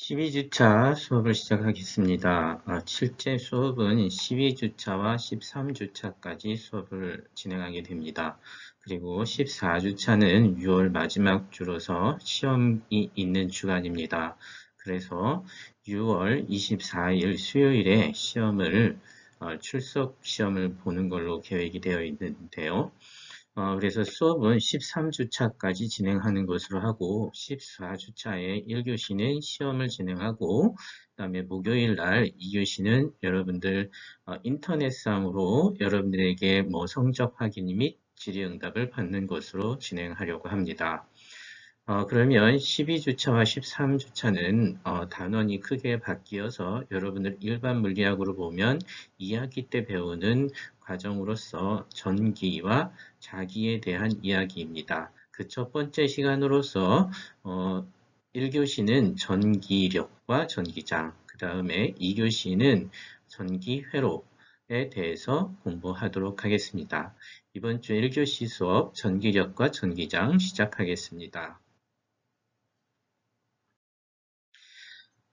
12주차 수업을 시작하겠습니다. 실제 수업은 12주차와 13주차까지 수업을 진행하게 됩니다. 그리고 14주차는 6월 마지막 주로서 시험이 있는 주간입니다. 그래서 6월 24일 수요일에 출석 시험을 보는 걸로 계획이 되어 있는데요. 그래서 수업은 13주차까지 진행하는 것으로 하고 14주차에 1교시는 시험을 진행하고 그다음에 목요일 날 2교시는 여러분들 인터넷상으로 여러분들에게 성적 확인 및 질의응답을 받는 것으로 진행하려고 합니다. 그러면 12주차와 13주차는 단원이 크게 바뀌어서 여러분들 일반 물리학으로 보면 2학기 때 배우는 과정으로서 전기와 자기에 대한 이야기입니다. 그 첫 번째 시간으로서 1교시는 전기력과 전기장, 그 다음에 2교시는 전기회로에 대해서 공부하도록 하겠습니다. 이번 주 1교시 수업 전기력과 전기장 시작하겠습니다.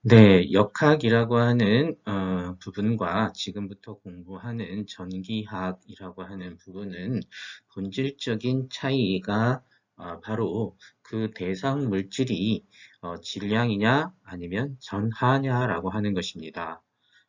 네, 역학이라고 하는 부분과 지금부터 공부하는 전기학이라고 하는 부분은 본질적인 차이가 바로 그 대상 물질이 질량이냐 아니면 전하냐라고 하는 것입니다.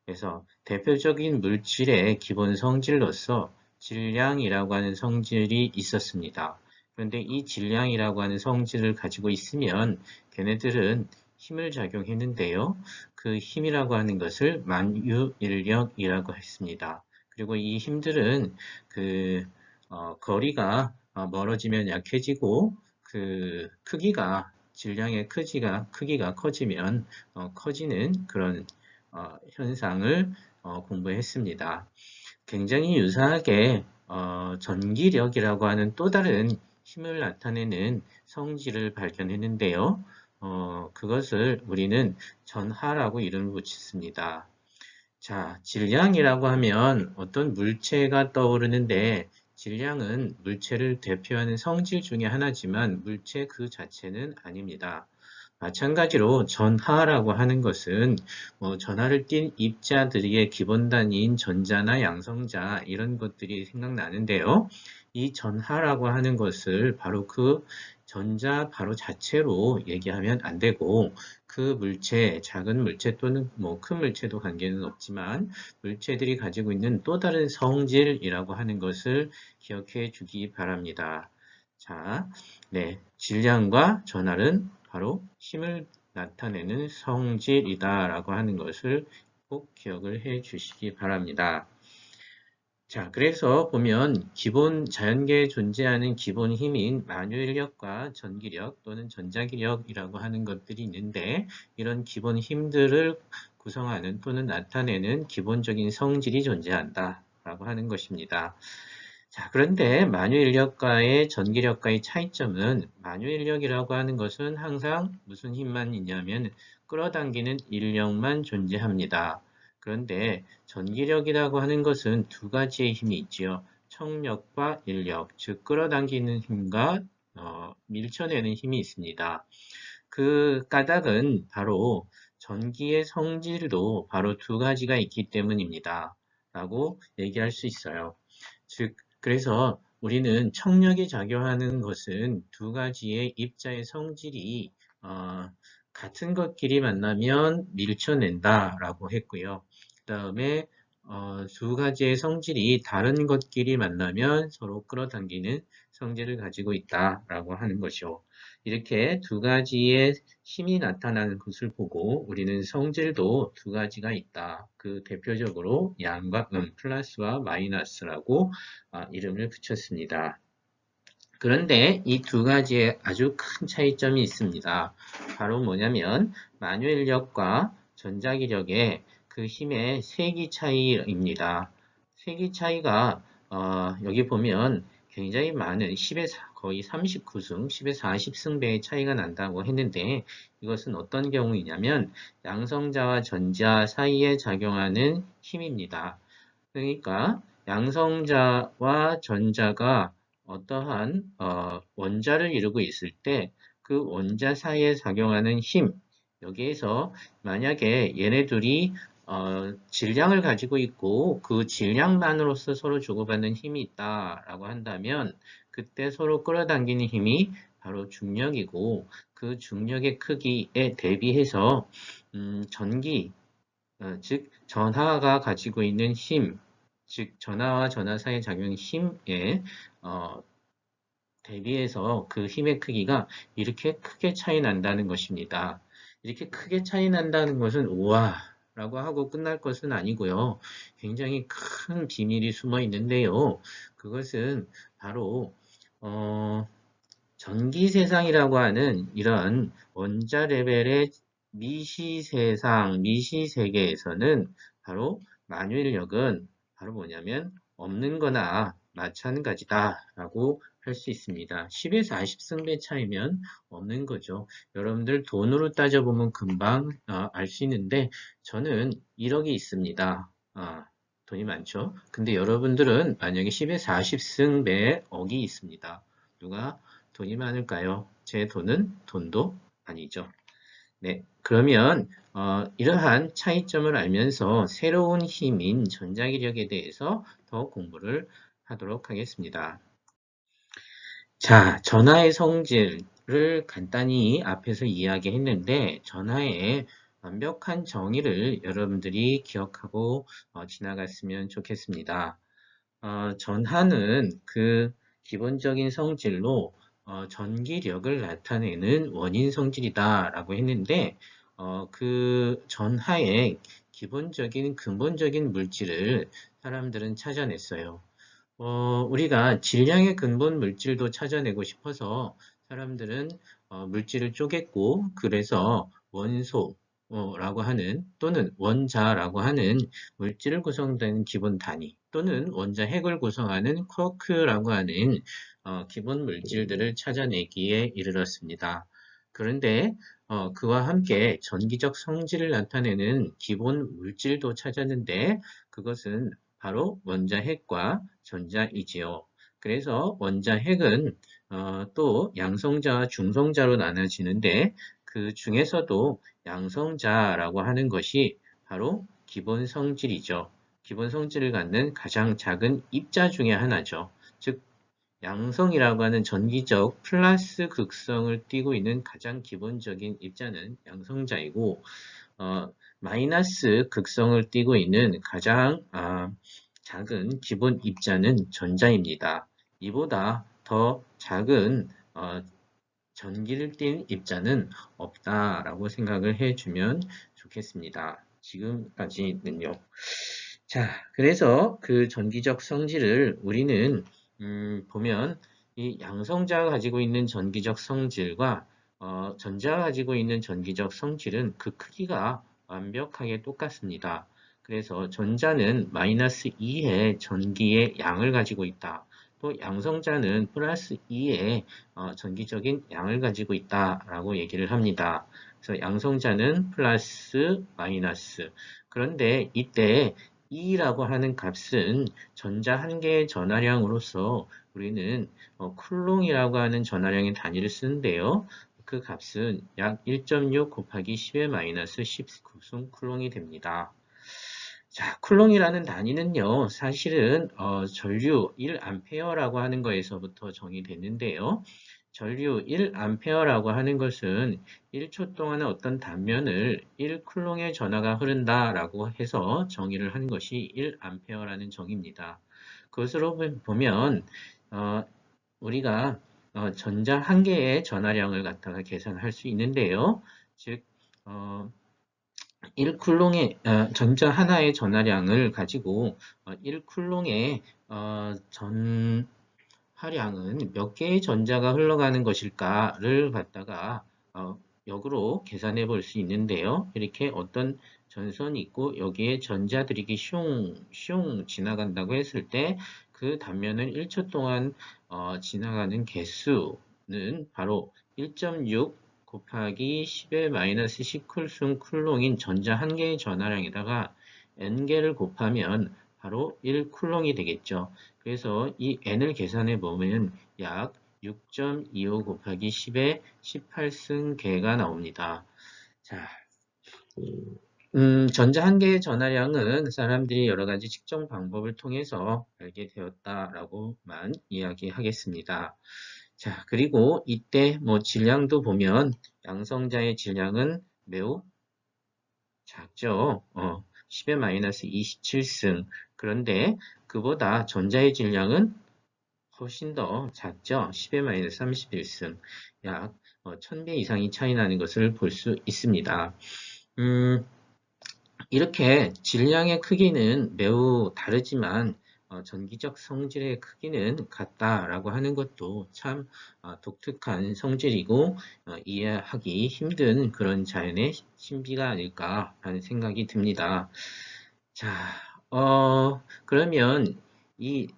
그래서 대표적인 물질의 기본 성질로서 질량이라고 하는 성질이 있었습니다. 그런데 이 질량이라고 하는 성질을 가지고 있으면 걔네들은 힘을 작용했는데요. 그 힘이라고 하는 것을 만유인력이라고 했습니다. 그리고 이 힘들은 거리가 멀어지면 약해지고 그 크기가 질량의 크기가 커지면 커지는 그런 현상을 공부했습니다. 굉장히 유사하게 전기력이라고 하는 또 다른 힘을 나타내는 성질을 발견했는데요. 그것을 우리는 전하라고 이름을 붙였습니다. 자, 질량이라고 하면 어떤 물체가 떠오르는데 질량은 물체를 대표하는 성질 중에 하나지만 물체 그 자체는 아닙니다. 마찬가지로 전하라고 하는 것은 전하를 띤 입자들의 기본 단위인 전자나 양성자 이런 것들이 생각나는데요. 이 전하라고 하는 것을 바로 그 전자 바로 자체로 얘기하면 안 되고 그 물체, 작은 물체 또는 큰 물체도 관계는 없지만 물체들이 가지고 있는 또 다른 성질이라고 하는 것을 기억해 주기 바랍니다. 자, 네, 질량과 전하는 바로 힘을 나타내는 성질이다라고 하는 것을 꼭 기억을 해 주시기 바랍니다. 자, 그래서 보면 기본 자연계에 존재하는 기본 힘인 만유인력과 전기력 또는 전자기력이라고 하는 것들이 있는데 이런 기본 힘들을 구성하는 또는 나타내는 기본적인 성질이 존재한다라고 하는 것입니다. 자, 그런데 만유인력과의 전기력과의 차이점은 만유인력이라고 하는 것은 항상 무슨 힘만 있냐면 끌어당기는 인력만 존재합니다. 그런데 전기력이라고 하는 것은 두 가지의 힘이 있지요. 청력과 인력, 즉 끌어당기는 힘과 밀쳐내는 힘이 있습니다. 그 까닭은 바로 전기의 성질도 바로 두 가지가 있기 때문입니다. 라고 얘기할 수 있어요. 즉, 그래서 우리는 청력이 작용하는 것은 두 가지의 입자의 성질이 같은 것끼리 만나면 밀쳐낸다라고 했고요. 그 다음에 두 가지의 성질이 다른 것끼리 만나면 서로 끌어당기는 성질을 가지고 있다라고 하는 것이요. 이렇게 두 가지의 힘이 나타나는 것을 보고 우리는 성질도 두 가지가 있다. 그 대표적으로 양과 플러스와 마이너스라고 이름을 붙였습니다. 그런데 이 두 가지에 아주 큰 차이점이 있습니다. 바로 뭐냐면 만유인력과 전자기력의 그 힘의 세기 차이입니다. 세기 차이가 여기 보면 굉장히 많은 10의 거의 39승, 10의 40승배의 차이가 난다고 했는데 이것은 어떤 경우이냐면 양성자와 전자 사이에 작용하는 힘입니다. 그러니까 양성자와 전자가 어떠한 원자를 이루고 있을 때 그 원자 사이에 작용하는 힘, 여기에서 만약에 얘네들이 질량을 가지고 있고 그 질량만으로서 서로 주고받는 힘이 있다라고 한다면 그때 서로 끌어당기는 힘이 바로 중력이고 그 중력의 크기에 대비해서 전기, 즉 전하가 가지고 있는 힘, 즉 전하와 전하 사이의 작용 힘에 어, 대비해서 그 힘의 크기가 이렇게 크게 차이 난다는 것입니다. 이렇게 크게 차이 난다는 것은 우와 라고 하고 끝날 것은 아니고요. 굉장히 큰 비밀이 숨어 있는데요. 그것은 바로 전기세상이라고 하는 이런 원자 레벨의 미시세상, 미시세계에서는 바로 만유인력은 바로 뭐냐면 없는 거나 마찬가지다라고 할 수 있습니다. 10의 40승배 차이면 없는 거죠. 여러분들 돈으로 따져보면 금방 알 수 있는데 저는 1억이 있습니다. 돈이 많죠. 근데 여러분들은 만약에 10의 40승배 억이 있습니다. 누가 돈이 많을까요? 제 돈은 돈도 아니죠. 네, 그러면 이러한 차이점을 알면서 새로운 힘인 전자기력에 대해서 더 공부를 하도록 하겠습니다. 자, 전하의 성질을 간단히 앞에서 이야기했는데 전하의 완벽한 정의를 여러분들이 기억하고 지나갔으면 좋겠습니다. 전하는 그 기본적인 성질로 전기력을 나타내는 원인 성질이다라고 했는데 그 전하의 기본적인 근본적인 물질을 사람들은 찾아냈어요. 우리가 질량의 근본 물질도 찾아내고 싶어서 사람들은 물질을 쪼갰고 그래서 원소라고 하는 또는 원자라고 하는 물질을 구성되는 기본 단위 또는 원자 핵을 구성하는 쿼크라고 하는 기본 물질들을 찾아내기에 이르렀습니다. 그런데 그와 함께 전기적 성질을 나타내는 기본 물질도 찾았는데 그것은 바로 원자 핵과 전자이지요. 그래서 원자 핵은 또 양성자와 중성자로 나눠지는데 그 중에서도 양성자라고 하는 것이 바로 기본 성질이죠. 기본 성질을 갖는 가장 작은 입자 중에 하나죠. 즉 양성이라고 하는 전기적 플러스 극성을 띠고 있는 가장 기본적인 입자는 양성자이고 마이너스 극성을 띠고 있는 가장 작은 기본 입자는 전자입니다. 이보다 더 작은 전기를 띤 입자는 없다라고 생각을 해주면 좋겠습니다. 지금까지는요. 자, 그래서 그 전기적 성질을 우리는 보면 이 양성자가 가지고 있는 전기적 성질과 전자가 가지고 있는 전기적 성질은 그 크기가 완벽하게 똑같습니다. 그래서 전자는 마이너스 2의 전기의 양을 가지고 있다. 또 양성자는 플러스 2의 전기적인 양을 가지고 있다라고 얘기를 합니다. 그래서 양성자는 플러스 마이너스. 그런데 이때 E라고 하는 값은 전자 한 개의 전하량으로서 우리는 쿨롱이라고 하는 전하량의 단위를 쓰는데요. 그 값은 약 1.6 곱하기 10의 마이너스 19승 쿨롱이 됩니다. 자, 쿨롱이라는 단위는요, 사실은 전류 1암페어라고 하는 거에서부터 정의됐는데요. 전류 1암페어라고 하는 것은 1초 동안에 어떤 단면을 1쿨롱의 전하가 흐른다라고 해서 정의를 한 것이 1암페어라는 정의입니다. 그것으로 보면 우리가 전자 한 개의 전하량을 갖다가 계산할 수 있는데요. 즉 1쿨롱의 전자 하나의 전하량을 가지고 1쿨롱의 전하량은 몇 개의 전자가 흘러가는 것일까를 갖다가 역으로 계산해 볼 수 있는데요. 이렇게 어떤 전선이 있고 여기에 전자들이 슝 지나간다고 했을 때 그 단면을 1초 동안 지나가는 개수는 바로 1.6 곱하기 10의 마이너스 10쿨슨 쿨롱인 전자 한 개의 전하량에다가 n개를 곱하면 바로 1쿨롱이 되겠죠. 그래서 이 n을 계산해 보면 약 6.25 곱하기 10의 18승 개가 나옵니다. 자, 전자 한 개의 전하량은 사람들이 여러 가지 측정 방법을 통해서 알게 되었다라고만 이야기하겠습니다. 자, 그리고 이때 뭐 질량도 보면 양성자의 질량은 매우 작죠. 10의 마이너스 27승. 그런데 그보다 전자의 질량은 훨씬 더 작죠. 10의 마이너스 31승. 약 1000배 이상이 차이 나는 것을 볼 수 있습니다. 음, 이렇게 질량의 크기는 매우 다르지만 전기적 성질의 크기는 같다라고 하는 것도 참 독특한 성질이고 이해하기 힘든 그런 자연의 신비가 아닐까 하는 생각이 듭니다. 자, 그러면 이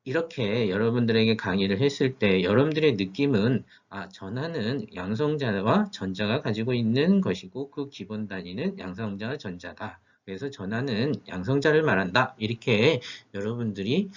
이렇게 여러분들에게 강의를 했을 때 여러분들의 느낌은 전하는 양성자와 전자가 가지고 있는 것이고 그 기본 단위는 양성자와 전자다. 그래서 전하는 양성자를 말한다. 이렇게 여러분들이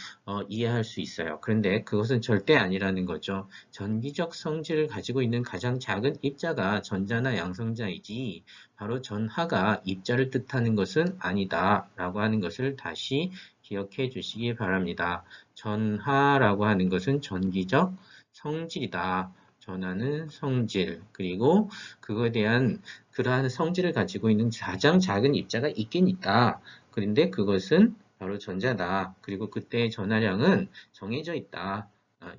이해할 수 있어요. 그런데 그것은 절대 아니라는 거죠. 전기적 성질을 가지고 있는 가장 작은 입자가 전자나 양성자이지 바로 전하가 입자를 뜻하는 것은 아니다라고 하는 것을 다시 기억해 주시기 바랍니다. 전하라고 하는 것은 전기적 성질이다. 전하는 성질, 그리고 그거에 대한 그러한 성질을 가지고 있는 가장 작은 입자가 있긴 있다. 그런데 그것은 바로 전자다. 그리고 그때의 전하량은 정해져 있다.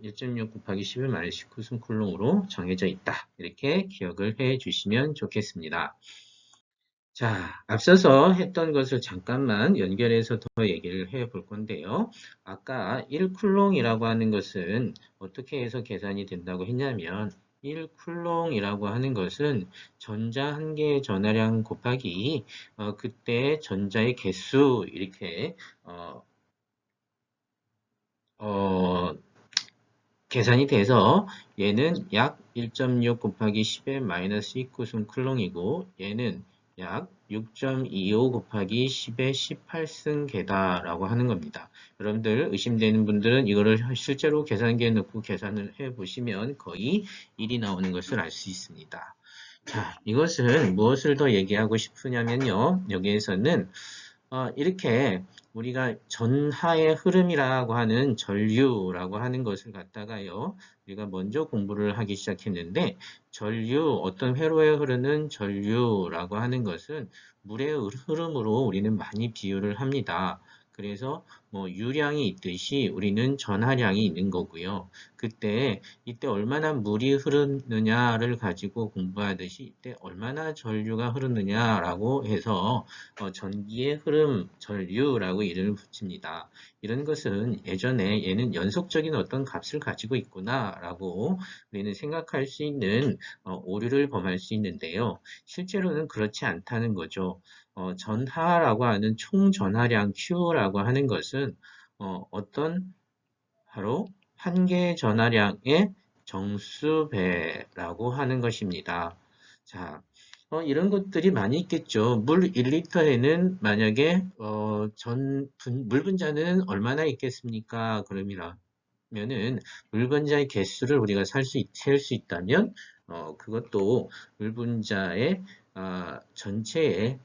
1.6 곱하기 10을 마이너스 19 쿨롱으로 정해져 있다. 이렇게 기억을 해 주시면 좋겠습니다. 자, 앞서서 했던 것을 잠깐만 연결해서 더 얘기를 해 볼 건데요. 아까 1쿨롱이라고 하는 것은 어떻게 해서 계산이 된다고 했냐면 1쿨롱이라고 하는 것은 전자 한 개의 전하량 곱하기 그때 전자의 개수 이렇게 어, 계산이 돼서 얘는 약 1.6 곱하기 10의 마이너스 29승 쿨롱이고 얘는 약 6.25 곱하기 10의 18승 계다라고 하는 겁니다. 여러분들 의심되는 분들은 이거를 실제로 계산기에 넣고 계산을 해보시면 거의 1이 나오는 것을 알 수 있습니다. 자, 이것은 무엇을 더 얘기하고 싶으냐면요. 여기에서는 이렇게 우리가 전하의 흐름이라고 하는 전류라고 하는 것을 갖다가요, 우리가 먼저 공부를 하기 시작했는데, 전류, 어떤 회로에 흐르는 전류라고 하는 것은 물의 흐름으로 우리는 많이 비유를 합니다. 그래서 뭐 유량이 있듯이 우리는 전하량이 있는 거고요. 이때 얼마나 물이 흐르느냐를 가지고 공부하듯이 이때 얼마나 전류가 흐르느냐라고 해서 전기의 흐름, 전류라고 이름을 붙입니다. 이런 것은 예전에 얘는 연속적인 어떤 값을 가지고 있구나라고 우리는 생각할 수 있는 오류를 범할 수 있는데요. 실제로는 그렇지 않다는 거죠. 전하라고 하는 총 전하량 Q라고 하는 것은 어떤 바로 한 개의 전하량의 정수배라고 하는 것입니다. 자, 이런 것들이 많이 있겠죠. 물 1리터에는 만약에 물 분자는 얼마나 있겠습니까? 그러면은 물 분자의 개수를 우리가 셀 수 있다면 그것도 물 분자의 전체의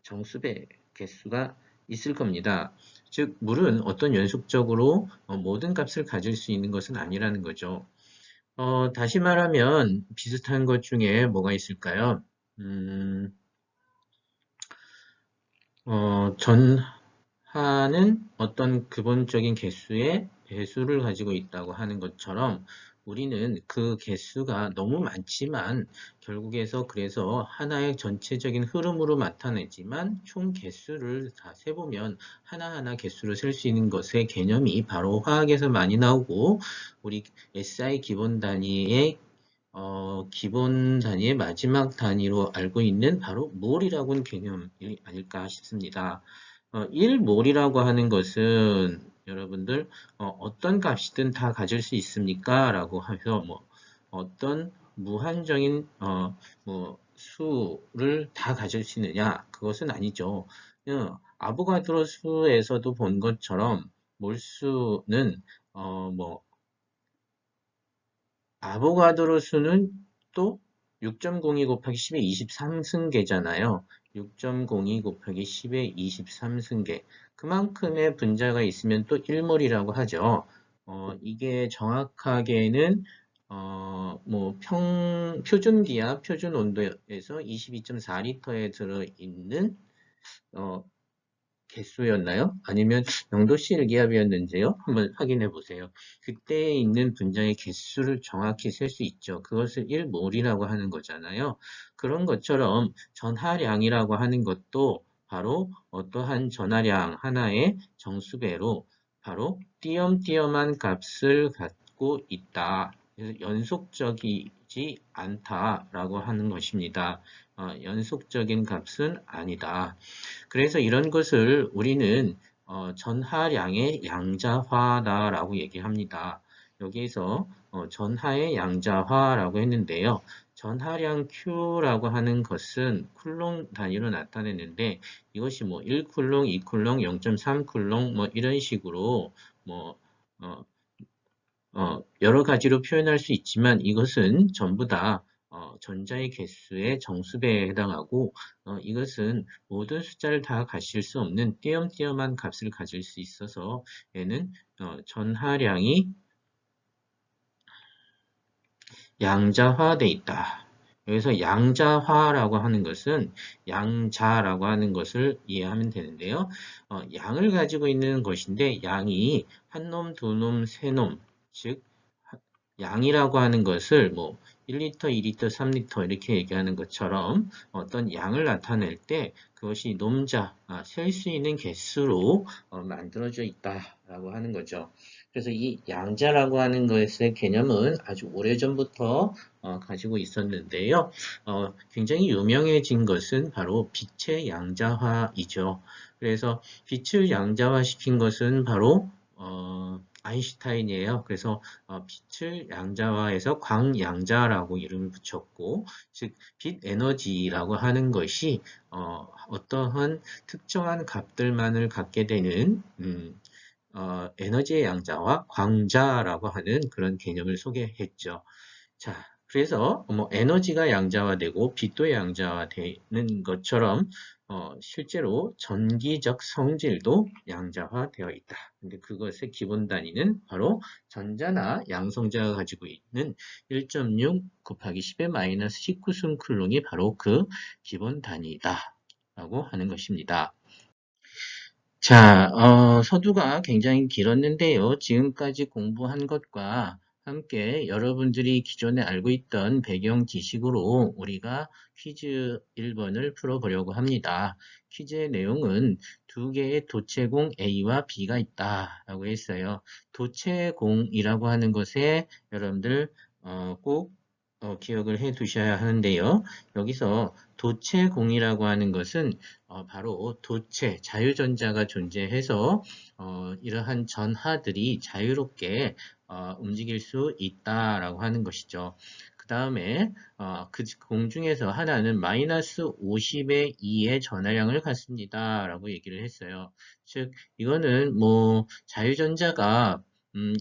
정수배 개수가 있을 겁니다. 즉 물은 어떤 연속적으로 모든 값을 가질 수 있는 것은 아니라는 거죠. 다시 말하면 비슷한 것 중에 뭐가 있을까요? 음, 전하는 어떤 기본적인 개수의 배수를 가지고 있다고 하는 것처럼 우리는 그 개수가 너무 많지만 결국에서 그래서 하나의 전체적인 흐름으로 나타내지만 총 개수를 다 세보면 하나하나 개수를 셀 수 있는 것의 개념이 바로 화학에서 많이 나오고 우리 SI 기본 단위의 마지막 단위로 알고 있는 바로 몰이라고 하는 개념이 아닐까 싶습니다. 1몰이라고 하는 것은 여러분들 떤 값이든 다 가질 수 있습니까? 라고 해서 뭐 어떤 무한정인 뭐 수를 다 가질 수 있느냐? 그것은 아니죠. 아보가드로 수에서도 본 것처럼 몰수는 뭐 아보가드로 수는 또 6.02 곱하기 10의 23승계잖아요. 6.02 곱하기 10의 23승계. 그만큼의 분자가 있으면 또 1몰이라고 하죠. 이게 정확하게는 뭐 표준기압, 표준 온도에서 22.4리터에 들어있는 개수였나요? 아니면 영도씨 일기압이었는지요? 한번 확인해 보세요. 그때에 있는 분자의 개수를 정확히 셀 수 있죠. 그것을 1몰이라고 하는 거잖아요. 그런 것처럼 전하량이라고 하는 것도 바로 어떠한 전하량 하나의 정수배로 바로 띄엄띄엄한 값을 갖고 있다. 그래서 연속적이지 않다라고 하는 것입니다. 연속적인 값은 아니다. 그래서 이런 것을 우리는 전하량의 양자화다라고 얘기합니다. 여기에서 전하의 양자화라고 했는데요. 전하량 Q라고 하는 것은 쿨롱 단위로 나타내는데 이것이 뭐 1쿨롱, 2쿨롱, 0.3쿨롱 뭐 이런 식으로 뭐 어, 여러 가지로 표현할 수 있지만 이것은 전부 다 전자의 개수의 정수배에 해당하고 이것은 모든 숫자를 다 가질 수 없는 띄엄띄엄한 값을 가질 수 있어서 얘는 전하량이 양자화돼 있다. 여기서 양자화라고 하는 것은 양자라고 하는 것을 이해하면 되는데요. 양을 가지고 있는 것인데 양이 한 놈, 두 놈, 세 놈, 즉 양이라고 하는 것을 뭐 1리터, 2리터, 3리터 이렇게 얘기하는 것처럼 어떤 양을 나타낼 때 그것이 놈자, 셀 수 있는 개수로 만들어져 있다라고 하는 거죠. 그래서 이 양자라고 하는 것의 개념은 아주 오래전부터 가지고 있었는데요. 굉장히 유명해진 것은 바로 빛의 양자화이죠. 그래서 빛을 양자화시킨 것은 바로 아인슈타인이에요. 그래서 빛을 양자화해서 광양자라고 이름을 붙였고, 즉 빛 에너지라고 하는 것이 어떠한 특정한 값들만을 갖게 되는 에너지의 양자와 광자라고 하는 그런 개념을 소개했죠. 자, 그래서 뭐 에너지가 양자화되고 빛도 양자화되는 것처럼 실제로 전기적 성질도 양자화되어 있다. 근데 그것의 기본 단위는 바로 전자나 양성자가 가지고 있는 1.6 곱하기 10의 마이너스 19승 쿨롱이 바로 그 기본 단위다. 라고 하는 것입니다. 자, 서두가 굉장히 길었는데요. 지금까지 공부한 것과 함께 여러분들이 기존에 알고 있던 배경 지식으로 우리가 퀴즈 1번을 풀어보려고 합니다. 퀴즈의 내용은 두 개의 도체공 A와 B가 있다라고 했어요. 도체공이라고 하는 것에 여러분들 꼭 기억을 해 두셔야 하는데요. 여기서 도체공이라고 하는 것은 바로 도체, 자유전자가 존재해서 이러한 전하들이 자유롭게 움직일 수 있다라고 하는 것이죠. 그 다음에 그 공중에서 하나는 마이너스 50의 2의 전하량을 갖습니다. 라고 얘기를 했어요. 즉 이거는 뭐 자유전자가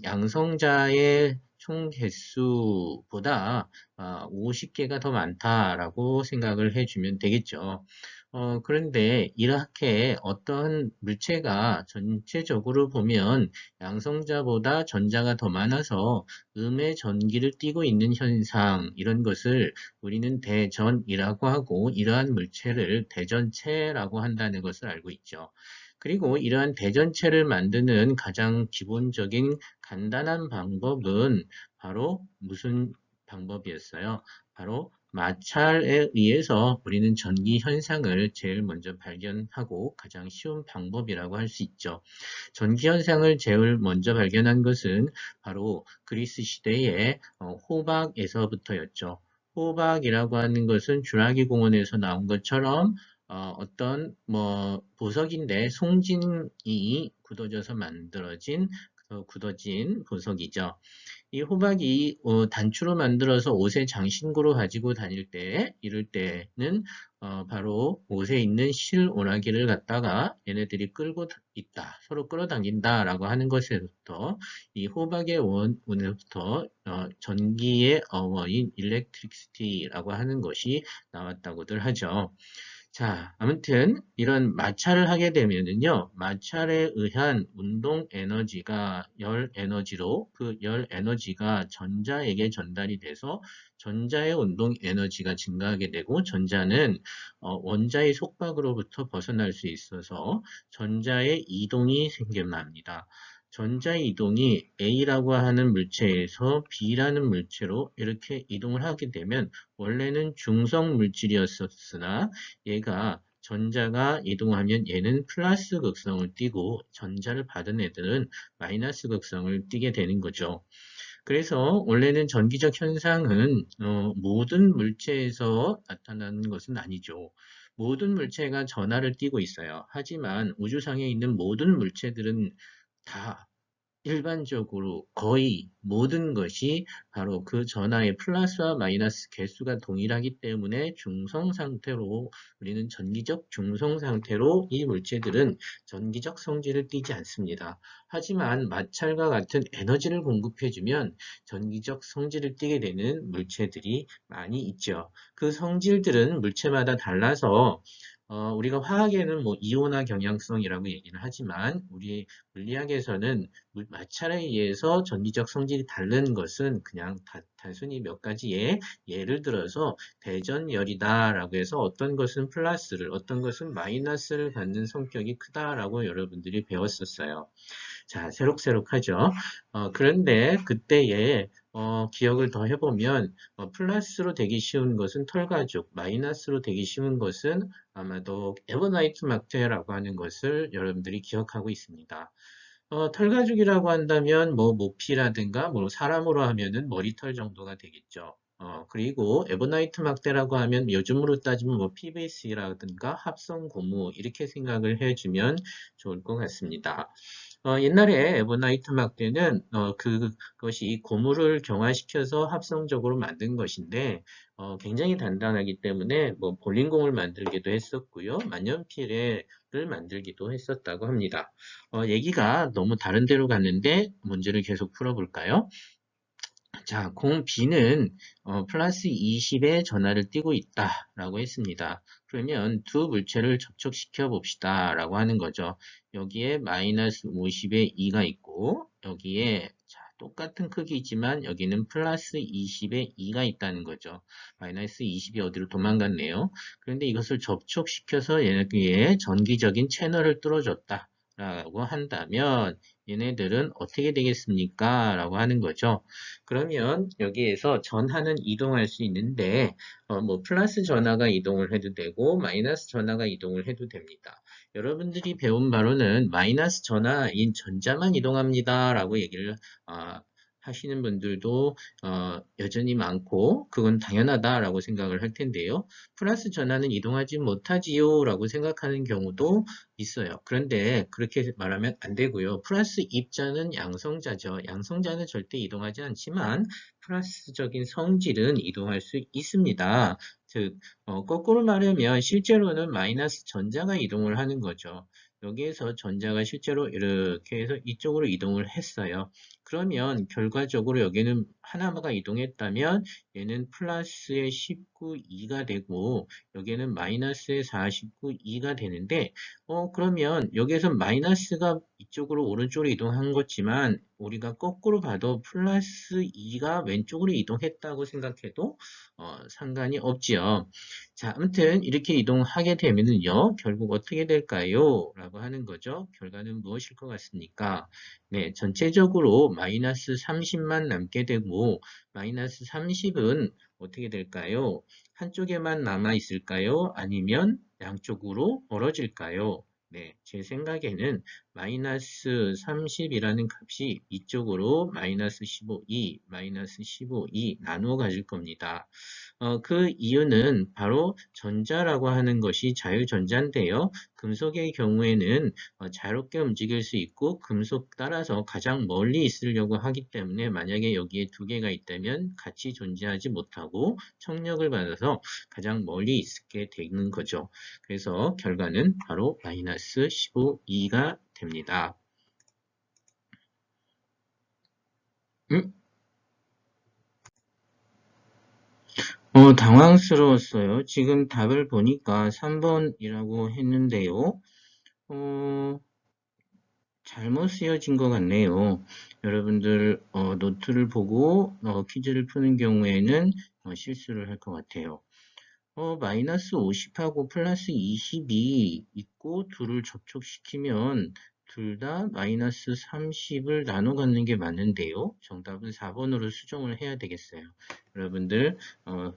양성자의 총 개수보다 50개가 더 많다라고 생각을 해주면 되겠죠. 그런데 이렇게 어떤 물체가 전체적으로 보면 양성자보다 전자가 더 많아서 음의 전기를 띠고 있는 현상, 이런 것을 우리는 대전이라고 하고 이러한 물체를 대전체라고 한다는 것을 알고 있죠. 그리고 이러한 대전체를 만드는 가장 기본적인 간단한 방법은 바로 무슨 방법이었어요? 바로 마찰에 의해서 우리는 전기 현상을 제일 먼저 발견하고 가장 쉬운 방법이라고 할 수 있죠. 전기 현상을 제일 먼저 발견한 것은 바로 그리스 시대의 호박에서부터였죠. 호박이라고 하는 것은 쥬라기 공원에서 나온 것처럼 어떤 뭐 보석인데 송진이 굳어져서 만들어진 굳어진 보석이죠. 이 호박이 단추로 만들어서 옷의 장신구로 가지고 다닐 때, 이럴 때는 바로 옷에 있는 실오라기를 갖다가 얘네들이 끌고 있다, 서로 끌어당긴다라고 하는 것에서부터 이 호박의 원에부터 전기의 어원인 일렉트리시티라고 하는 것이 나왔다고들 하죠. 자, 아무튼 이런 마찰을 하게 되면은요, 마찰에 의한 운동 에너지가 열 에너지로 그 열 에너지가 전자에게 전달이 돼서 전자의 운동 에너지가 증가하게 되고 전자는 원자의 속박으로부터 벗어날 수 있어서 전자의 이동이 생겨납니다. 전자 이동이 A라고 하는 물체에서 B라는 물체로 이렇게 이동을 하게 되면 원래는 중성 물질이었으나 얘가 전자가 이동하면 얘는 플러스 극성을 띠고 전자를 받은 애들은 마이너스 극성을 띠게 되는 거죠. 그래서 원래는 전기적 현상은 모든 물체에서 나타나는 것은 아니죠. 모든 물체가 전하를 띠고 있어요. 하지만 우주상에 있는 모든 물체들은 다 일반적으로 거의 모든 것이 바로 그 전하의 플러스와 마이너스 개수가 동일하기 때문에 중성 상태로 우리는 전기적 중성 상태로 이 물체들은 전기적 성질을 띠지 않습니다. 하지만 마찰과 같은 에너지를 공급해주면 전기적 성질을 띠게 되는 물체들이 많이 있죠. 그 성질들은 물체마다 달라서 우리가 화학에는 뭐 이온화 경향성이라고 얘기를 하지만 우리 물리학에서는 마찰에 의해서 전기적 성질이 다른 것은 그냥 단순히 몇 가지의 예를 들어서 대전열이다라고 해서 어떤 것은 플러스를 어떤 것은 마이너스를 갖는 성격이 크다라고 여러분들이 배웠었어요. 자, 새록새록하죠. 그런데 그때에 기억을 더 해보면 플러스로 되기 쉬운 것은 털가죽, 마이너스로 되기 쉬운 것은 아마도 에버나이트 막대라고 하는 것을 여러분들이 기억하고 있습니다. 털가죽이라고 한다면 뭐 모피라든가 뭐 사람으로 하면은 머리털 정도가 되겠죠. 그리고 에버나이트 막대라고 하면 요즘으로 따지면 뭐 PVC라든가 합성 고무 이렇게 생각을 해주면 좋을 것 같습니다. 옛날에 에버나이트 막대는 그것이 고무를 경화시켜서 합성적으로 만든 것인데 굉장히 단단하기 때문에 뭐 볼링공을 만들기도 했었고요. 만년필을 만들기도 했었다고 합니다. 얘기가 너무 다른 데로 갔는데 문제를 계속 풀어볼까요? 자, 공 B는 플러스 20의 전하를 띠고 있다라고 했습니다. 그러면 두 물체를 접촉시켜 봅시다 라고 하는 거죠. 여기에 마이너스 50의 2가 있고 여기에 자, 똑같은 크기지만 여기는 플러스 20의 2가 있다는 거죠. 마이너스 20이 어디로 도망갔네요. 그런데 이것을 접촉시켜서 여기에 전기적인 채널을 뚫어줬다 라고 한다면 얘네들은 어떻게 되겠습니까? 라고 하는 거죠. 그러면 여기에서 전하는 이동할 수 있는데 뭐 플러스 전하가 이동을 해도 되고 마이너스 전하가 이동을 해도 됩니다. 여러분들이 배운 바로는 마이너스 전하인 전자만 이동합니다 라고 얘기를 하시는 분들도 여전히 많고 그건 당연하다라고 생각을 할 텐데요. 플러스 전하는 이동하지 못하지요 라고 생각하는 경우도 있어요. 그런데 그렇게 말하면 안 되고요. 플러스 입자는 양성자죠. 양성자는 절대 이동하지 않지만 플러스적인 성질은 이동할 수 있습니다. 즉 거꾸로 말하면 실제로는 마이너스 전자가 이동을 하는 거죠. 여기에서 전자가 실제로 이렇게 해서 이쪽으로 이동을 했어요. 그러면 결과적으로 여기는 하나가 이동했다면 얘는 플러스의 19, 2가 되고 여기는 마이너스의 49, 2가 되는데 그러면 여기에서 마이너스가 이쪽으로 오른쪽으로 이동한 거지만 우리가 거꾸로 봐도 플러스 2가 왼쪽으로 이동했다고 생각해도 상관이 없지요. 자, 아무튼 이렇게 이동하게 되면은요, 결국 어떻게 될까요? 라고 하는 거죠. 결과는 무엇일 것 같습니까? 네, 전체적으로 마이너스 30만 남게 되고 마이너스 30은 어떻게 될까요? 한쪽에만 남아 있을까요? 아니면 양쪽으로 벌어질까요? 네, 제 생각에는 마이너스 30이라는 값이 이쪽으로 마이너스 15, 2, 마이너스 15, 2 나누어 가질 겁니다. 그 이유는 바로 전자라고 하는 것이 자유전자인데요. 금속의 경우에는 자유롭게 움직일 수 있고 금속 따라서 가장 멀리 있으려고 하기 때문에 만약에 여기에 두 개가 있다면 같이 존재하지 못하고 청력을 받아서 가장 멀리 있게 되는 거죠. 그래서 결과는 바로 마이너스 15E가 됩니다. 음? 당황스러웠어요. 지금 답을 보니까 3번이라고 했는데요. 어, 잘못 쓰여진 것 같네요. 여러분들 노트를 보고 퀴즈를 푸는 경우에는 실수를 할 것 같아요. 마이너스 50하고 플러스 20이 있고 둘을 접촉시키면 둘 다 마이너스 30을 나눠 갖는 게 맞는데요. 정답은 4번으로 수정을 해야 되겠어요. 여러분들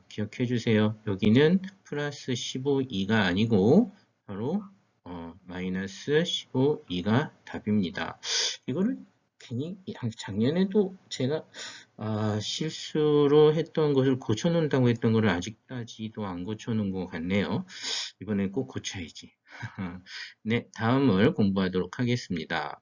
기억해 주세요. 여기는 플러스 15, 2가 아니고 바로 마이너스 15, 2가 답입니다. 이거를 괜히 작년에도 제가 실수로 했던 것을 고쳐놓는다고 했던 것을 아직까지도 안 고쳐놓은 것 같네요. 이번엔 꼭 고쳐야지. 네, 다음을 공부하도록 하겠습니다.